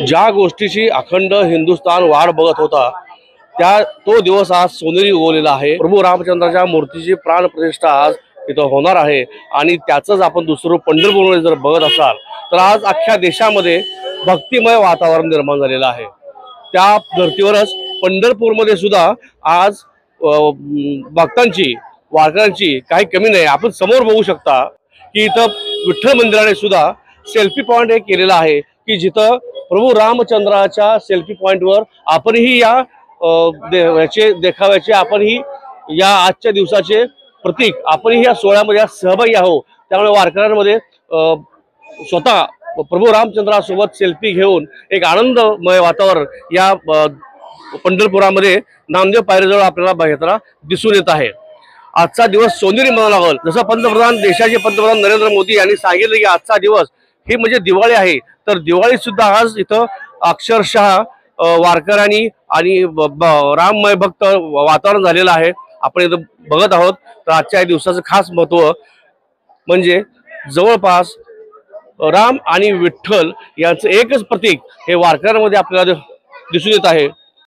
ज्या गोष्टीची अखंड हिंदुस्थान वाट बघत होता तो दिवस आज सोनेरी उगवलेला आहे। प्रभू रामचंद्राच्या मूर्तीची प्राण प्रतिष्ठा आज इथं होणार आहे आणि त्याचंच आपण दुसरं पंढरपूरमध्ये जर बघत असाल तर आज अख्ख्या देशामध्ये भक्तिमय वातावरण निर्माण झालेलं आहे। त्या धर्तीवरच पंढरपूरमध्ये सुद्धा आज भक्तांची वारकऱ्यांची काही कमी नाही। आपण समोर बघू शकता की इथं विठ्ठल मंदिराने सुद्धा सेल्फी पॉइंट हे केलेला आहे की जिथं प्रभू रामचंद्राच्या सेल्फी पॉइंटवर आपणही या देखाव्याचे आपणही या आजच्या दिवसाचे प्रतीक आपणही या सोहळ्यामध्ये सहभागी आहोत। त्यामुळे वारकऱ्यांमध्ये स्वतः प्रभू रामचंद्रासोबत सेल्फी घेऊन एक आनंदमय वातावरण या पंढरपुरामध्ये नामदेव पायरीजवळ आपल्याला घेताना दिसून येत आहे। आजचा दिवस सोनेरी म्हणावा लागेल। जसं देशाचे पंतप्रधान नरेंद्र मोदी यांनी सांगितलं की आजचा दिवस ही म्हणजे दिवाळी आहे, तर दिवाळी सुद्धा आज इथं अक्षरशः वारकऱ्यांनी आणि राममय भक्त वातावरण झालेलं आहे। आपण इथं बघत आहोत। तर आजच्या दिवसाचं खास महत्त्व म्हणजे जवळपास राम आणि विठ्ठल यांचं एकच प्रतीक हे वारकऱ्यांमध्ये आपल्याला दिसून येत आहे।